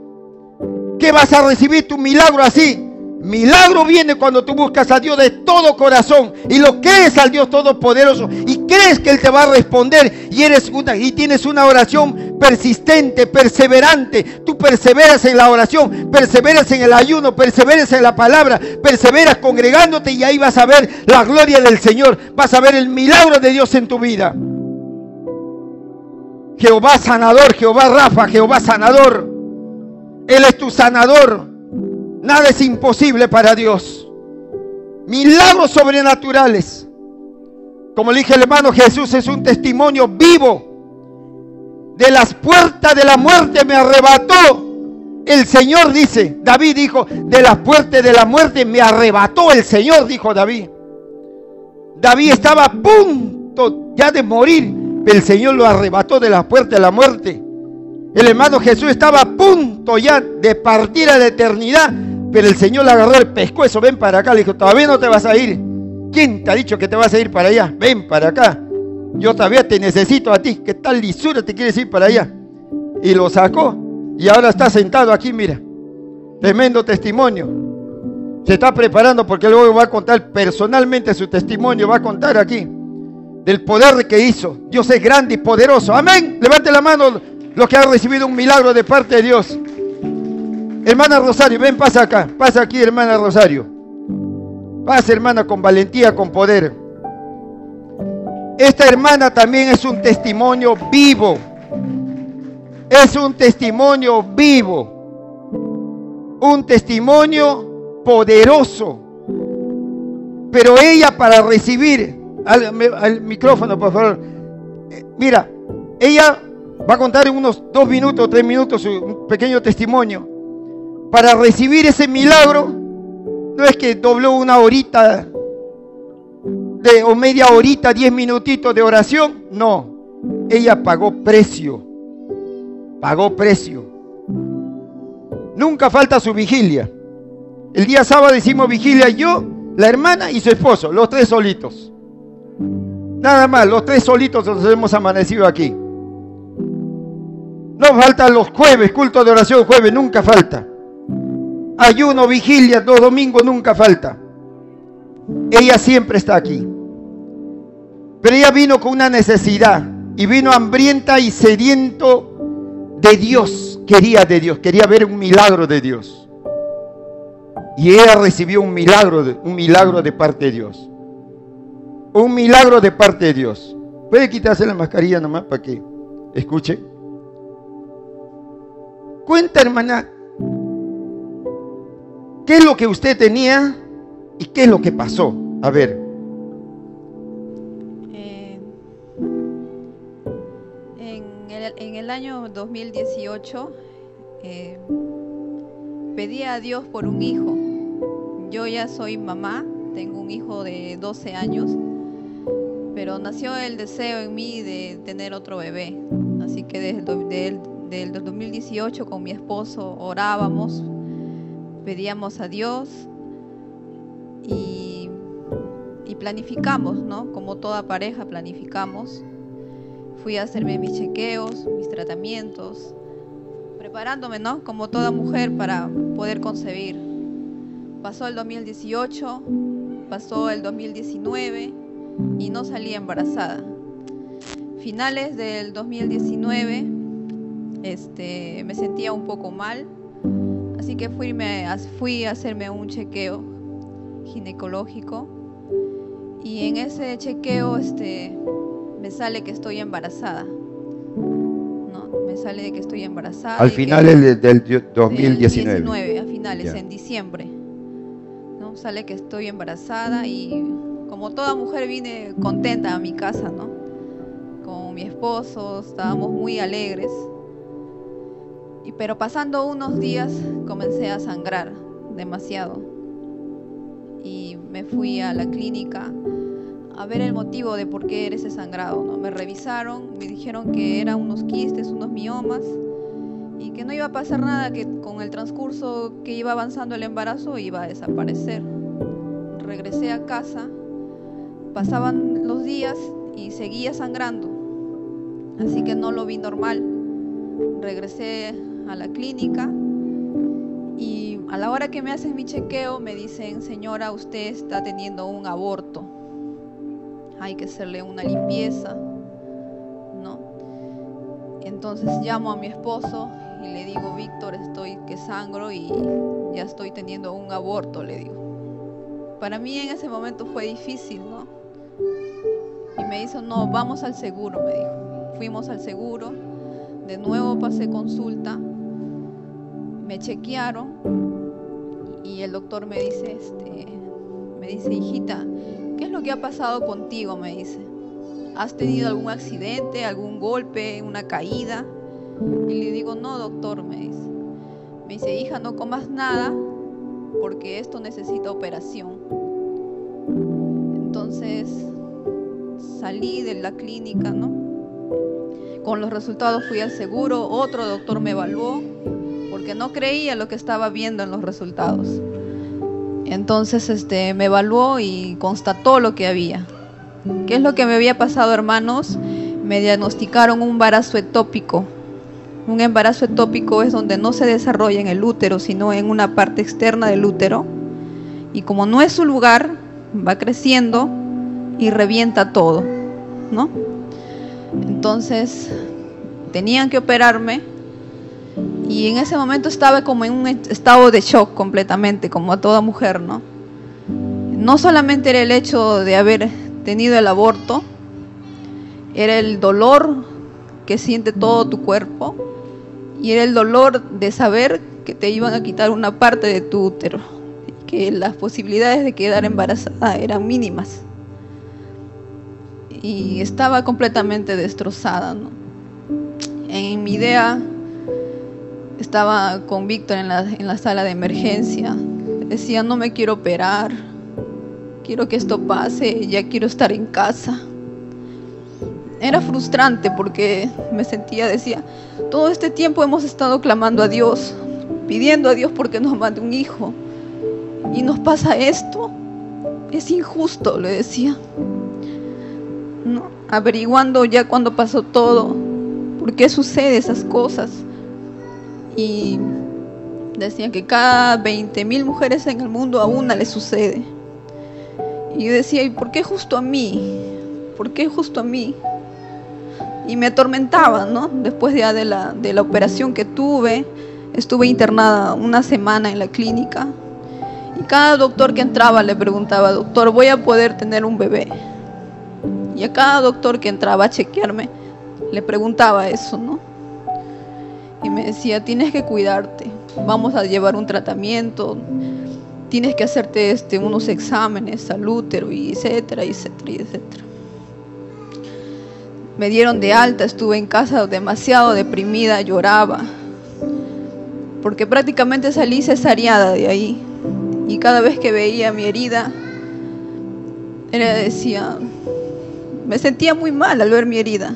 ¿Qué vas a recibir tu milagro así? Milagro viene cuando tú buscas a Dios de todo corazón y lo crees al Dios Todopoderoso y crees que Él te va a responder y tienes una oración persistente, perseverante. Tú perseveras en la oración, perseveras en el ayuno, perseveras en la palabra, perseveras congregándote, y ahí vas a ver la gloria del Señor, vas a ver el milagro de Dios en tu vida. Jehová sanador, Jehová Rafa, Jehová sanador. Él es tu sanador. Nada es imposible para Dios. Milagros sobrenaturales. Como le dije al hermano, Jesús es un testimonio vivo. De las puertas de la muerte me arrebató. El Señor dice, David dijo, de las puertas de la muerte me arrebató el Señor, dijo David. David estaba a punto ya de morir, pero el Señor lo arrebató de las puertas de la muerte. El hermano Jesús estaba a punto ya de partir a la eternidad, pero el Señor le agarró el pescuezo. Ven para acá, le dijo, todavía no te vas a ir. ¿Quién te ha dicho que te vas a ir para allá? Ven para acá, yo todavía te necesito a ti. ¿Qué tal lisura te quieres ir para allá? Y lo sacó, y ahora está sentado aquí, mira. Tremendo testimonio. Se está preparando porque luego va a contar personalmente su testimonio. Va a contar aquí del poder que hizo. Dios es grande y poderoso. Amén. Levante la mano los que han recibido un milagro de parte de Dios. Hermana Rosario, ven, pasa acá. Pasa aquí, hermana Rosario. Pasa, hermana, con valentía, con poder. Esta hermana también es un testimonio vivo. Es un testimonio vivo. Un testimonio poderoso. Pero ella, para recibir... Al micrófono, por favor. Mira, ella va a contar en unos 2 minutos, 3 minutos un pequeño testimonio. Para recibir ese milagro, no es que dobló 1 horita o media horita, 10 minutitos de oración. No, ella pagó precio. Pagó precio. Nunca falta su vigilia. El día sábado hicimos vigilia yo, la hermana y su esposo, los 3 solitos. Nada más, los 3 solitos nos hemos amanecido aquí. No faltan los jueves, culto de oración jueves, nunca falta. Ayuno, vigilia, los domingos nunca falta. Ella siempre está aquí. Pero ella vino con una necesidad y vino hambrienta y sediento de Dios. Quería de Dios, quería ver un milagro de Dios. Y ella recibió un milagro de parte de Dios. Un milagro de parte de Dios. Puede quitarse la mascarilla nomás para que escuche. Cuenta, hermana, ¿qué es lo que usted tenía y qué es lo que pasó? A ver.
En el año 2018 pedí a Dios por un hijo. Yo ya soy mamá, tengo un hijo de 12 años, pero nació el deseo en mí de tener otro bebé. Así que desde el 2018 con mi esposo orábamos, pedíamos a Dios y planificamos, ¿no? Como toda pareja planificamos. Fui a hacerme mis chequeos, mis tratamientos, preparándome, ¿no? Como toda mujer para poder concebir. Pasó el 2018, pasó el 2019 y no salí embarazada. Finales del 2019 me sentía un poco mal, así que fui a hacerme un chequeo ginecológico y en ese chequeo me sale que estoy embarazada. sale de que estoy embarazada.
Al final del 2019.
19, a finales,
Ya.
en diciembre, ¿no? Sale que estoy embarazada y como toda mujer vine contenta a mi casa, ¿no? Con mi esposo, estábamos muy alegres. Pero pasando unos días comencé a sangrar demasiado. Y me fui a la clínica a ver el motivo de por qué era ese sangrado, ¿no? Me revisaron, me dijeron que eran unos quistes, unos miomas, y que no iba a pasar nada, que con el transcurso que iba avanzando el embarazo iba a desaparecer. Regresé a casa, pasaban los días y seguía sangrando, así que no lo vi normal. Regresé a la clínica y a la hora que me hacen mi chequeo me dicen: señora, usted está teniendo un aborto, hay que hacerle una limpieza, ¿no? Entonces llamo a mi esposo y le digo: Víctor, estoy que sangro y ya estoy teniendo un aborto, le digo. Para mí en ese momento fue difícil, ¿no? Y me dijo: no, vamos al seguro, me dijo. Fuimos al seguro, de nuevo pasé consulta, me chequearon y el doctor me dice, hijita, ¿qué es lo que ha pasado contigo? Me dice, ¿has tenido algún accidente, algún golpe, una caída? Y le digo: no, doctor, me dice. Me dice: hija, no comas nada porque esto necesita operación. Entonces salí de la clínica, ¿no? Con los resultados fui al seguro, otro doctor me evaluó porque no creía lo que estaba viendo en los resultados. Entonces me evaluó y constató lo que había. ¿Qué es lo que me había pasado, hermanos? Me diagnosticaron un embarazo ectópico. Un embarazo ectópico es donde no se desarrolla en el útero, sino en una parte externa del útero. Y como no es su lugar, va creciendo y revienta todo, ¿no? Entonces tenían que operarme y en ese momento estaba como en un estado de shock completamente, como a toda mujer, ¿no? No solamente era el hecho de haber tenido el aborto, era el dolor que siente todo tu cuerpo y era el dolor de saber que te iban a quitar una parte de tu útero y que las posibilidades de quedar embarazada eran mínimas. Y estaba completamente destrozada, ¿no? En mi idea estaba con Víctor en la sala de emergencia. Decía: no me quiero operar, quiero que esto pase, ya quiero estar en casa. Era frustrante porque me sentía, decía, todo este tiempo hemos estado clamando a Dios, pidiendo a Dios porque nos mande un hijo, y nos pasa esto. Es injusto, le decía, ¿no? Averiguando ya cuando pasó todo, por qué sucede esas cosas. Y decían que cada 20,000 mujeres en el mundo a una le sucede. Y yo decía: ¿y por qué justo a mí? ¿Por qué justo a mí? Y me atormentaba, ¿no? Después ya de la operación que tuve, estuve internada una semana en la clínica. Y cada doctor que entraba le preguntaba: doctor, ¿voy a poder tener un bebé? Y a cada doctor que entraba a chequearme le preguntaba eso, ¿no? Y me decía: tienes que cuidarte, vamos a llevar un tratamiento, tienes que hacerte unos exámenes al útero, y etcétera, etcétera, etcétera. Me dieron de alta, estuve en casa demasiado deprimida, lloraba, porque prácticamente salí cesareada de ahí. Y cada vez que veía mi herida, decía, me sentía muy mal al ver mi herida,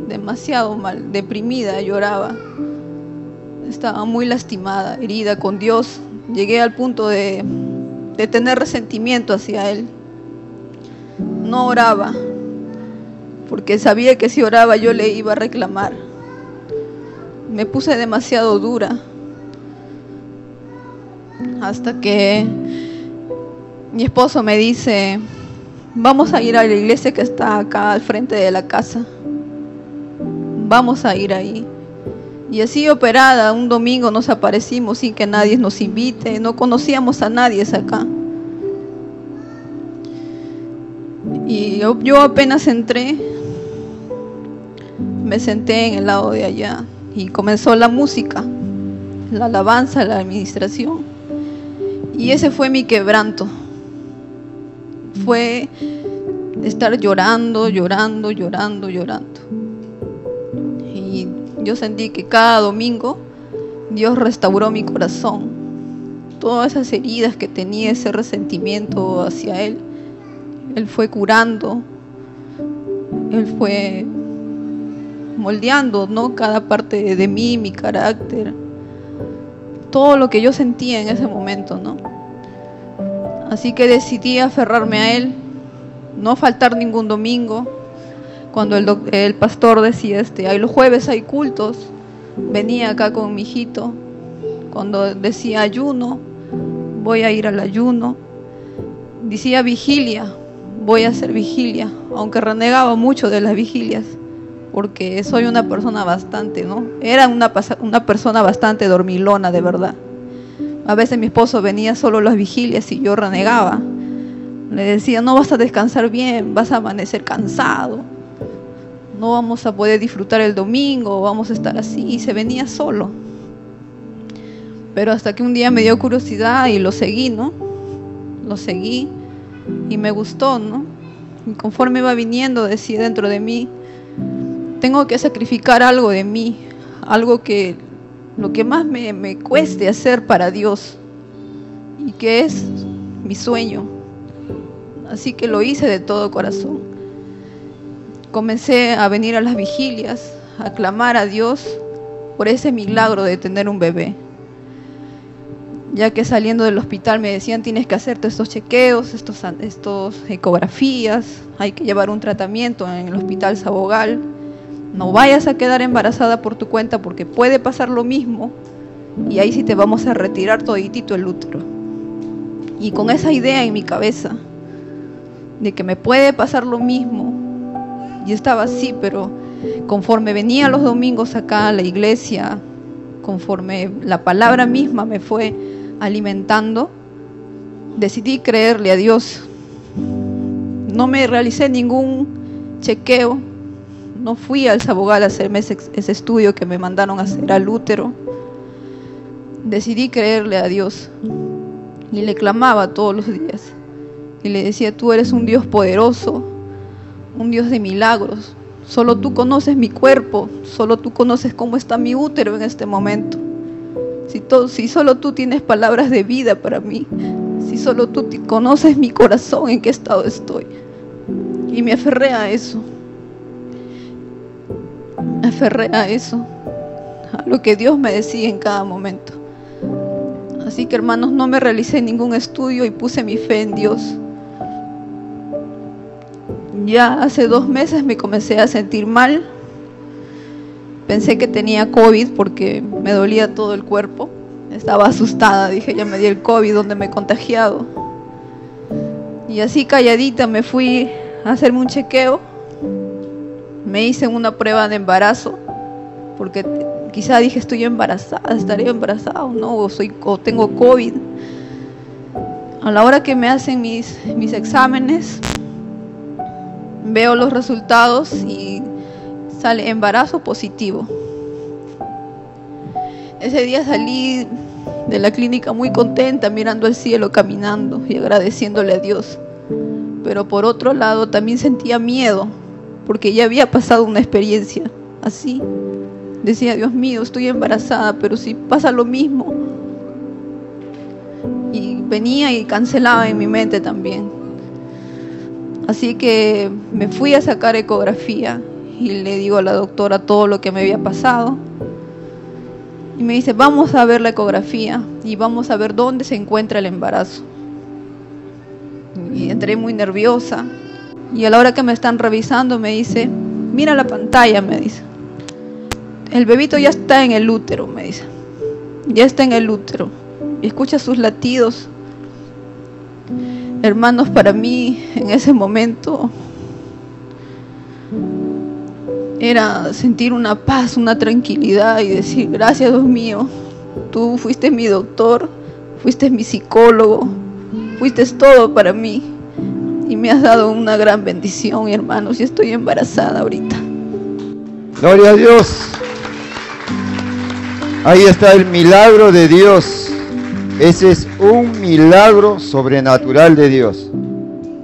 demasiado mal, deprimida, lloraba, estaba muy lastimada, herida con Dios. Llegué al punto de tener resentimiento hacia Él. No oraba, porque sabía que si oraba yo le iba a reclamar. Me puse demasiado dura, hasta que mi esposo me dice: vamos a ir a la iglesia que está acá al frente de la casa, vamos a ir ahí. Y así, operada, un domingo nos aparecimos sin que nadie nos invite, no conocíamos a nadie acá. Y yo apenas entré, me senté en el lado de allá y comenzó la música, la alabanza, la administración. Y ese fue mi quebranto. Fue estar llorando. Y yo sentí que cada domingo Dios restauró mi corazón. Todas esas heridas que tenía, ese resentimiento hacia Él fue curando. Él fue moldeando, ¿no?, cada parte de mí, mi carácter, todo lo que yo sentía en ese momento, ¿no? Así que decidí aferrarme a Él, no faltar ningún domingo. Cuando el pastor decía, hay los jueves hay cultos, venía acá con mi hijito. Cuando decía ayuno, voy a ir al ayuno. Decía vigilia, voy a hacer vigilia, aunque renegaba mucho de las vigilias, porque soy una persona bastante, ¿no? Era una persona bastante dormilona, de verdad. A veces mi esposo venía solo a las vigilias y yo renegaba. Le decía, no vas a descansar bien, vas a amanecer cansado, no vamos a poder disfrutar el domingo, vamos a estar así. Y se venía solo. Pero hasta que un día me dio curiosidad y lo seguí, ¿no? Lo seguí y me gustó, ¿no? Y conforme iba viniendo, decía dentro de mí, tengo que sacrificar algo de mí, algo que lo que más me cueste hacer para Dios, y que es mi sueño. Así que lo hice de todo corazón. Comencé a venir a las vigilias, a clamar a Dios por ese milagro de tener un bebé. Ya que saliendo del hospital me decían, tienes que hacerte estos chequeos, estos ecografías, hay que llevar un tratamiento en el hospital Sabogal. No vayas a quedar embarazada por tu cuenta porque puede pasar lo mismo y ahí sí te vamos a retirar toditito el útero. Y con esa idea en mi cabeza de que me puede pasar lo mismo, yo estaba así, pero conforme venía los domingos acá a la iglesia, conforme la palabra misma me fue alimentando, decidí creerle a Dios. No me realicé ningún chequeo, no fui al Sabogal a hacerme ese estudio que me mandaron a hacer al útero. Decidí creerle a Dios y le clamaba todos los días y le decía, tú eres un Dios poderoso, un Dios de milagros. Solo tú conoces mi cuerpo, solo tú conoces cómo está mi útero en este momento. Si solo tú tienes palabras de vida para mí, si solo tú conoces mi corazón, en qué estado estoy. Y me aferré a eso. Me aferré a eso, a lo que Dios me decía en cada momento. Así que, hermanos, no me realicé ningún estudio y puse mi fe en Dios. Ya hace 2 meses me comencé a sentir mal. Pensé que tenía COVID porque me dolía todo el cuerpo. Estaba asustada, dije, ya me di el COVID, ¿dónde me he contagiado? Y así calladita me fui a hacerme un chequeo. Me hice una prueba de embarazo, porque quizá dije, estoy embarazada, estaré embarazada o no, o tengo COVID. A la hora que me hacen mis exámenes, veo los resultados y sale embarazo positivo. Ese día salí de la clínica muy contenta, mirando al cielo, caminando y agradeciéndole a Dios. Pero por otro lado también sentía miedo, porque ya había pasado una experiencia así. Decía, Dios mío, estoy embarazada, pero si pasa lo mismo. Y venía y cancelaba en mi mente también. Así que me fui a sacar ecografía y le digo a la doctora todo lo que me había pasado. Y me dice, vamos a ver la ecografía y vamos a ver dónde se encuentra el embarazo. Y entré muy nerviosa. Y a la hora que me están revisando me dice, mira la pantalla, me dice. El bebito ya está en el útero, me dice. Ya está en el útero. Y escucha sus latidos. Hermanos, para mí en ese momento era sentir una paz, una tranquilidad y decir, gracias Dios mío, tú fuiste mi doctor, fuiste mi psicólogo, fuiste todo para mí y me has dado una gran bendición, hermanos, y estoy embarazada ahorita.
Gloria a Dios. Ahí está el milagro de Dios. Ese es un milagro sobrenatural de Dios.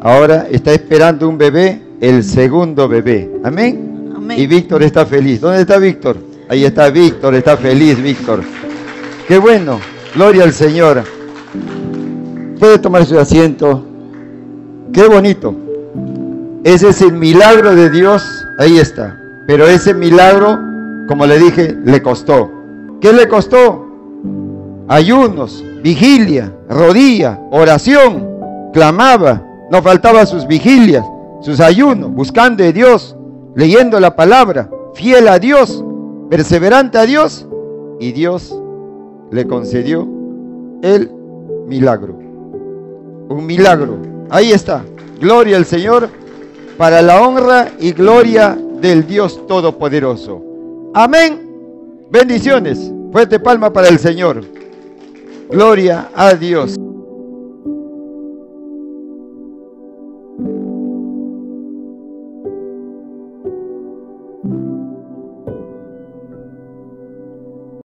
Ahora está esperando un bebé, el segundo bebé. Amén.
Amén.
Y Víctor está feliz. ¿Dónde está Víctor? Ahí está Víctor, está feliz Víctor. Qué bueno. Gloria al Señor. Puede tomar su asiento. Qué bonito. Ese es el milagro de Dios. Ahí está. Pero ese milagro, como le dije, le costó. ¿Qué le costó? Ayunos, vigilia, rodilla, oración. Clamaba. No faltaba sus vigilias, sus ayunos, buscando a Dios, leyendo la palabra, fiel a Dios, perseverante a Dios. Y Dios le concedió el milagro. Un milagro. Ahí está. Gloria al Señor, para la honra y gloria del Dios Todopoderoso. Amén. Bendiciones. Fuerte palma para el Señor. Gloria a Dios.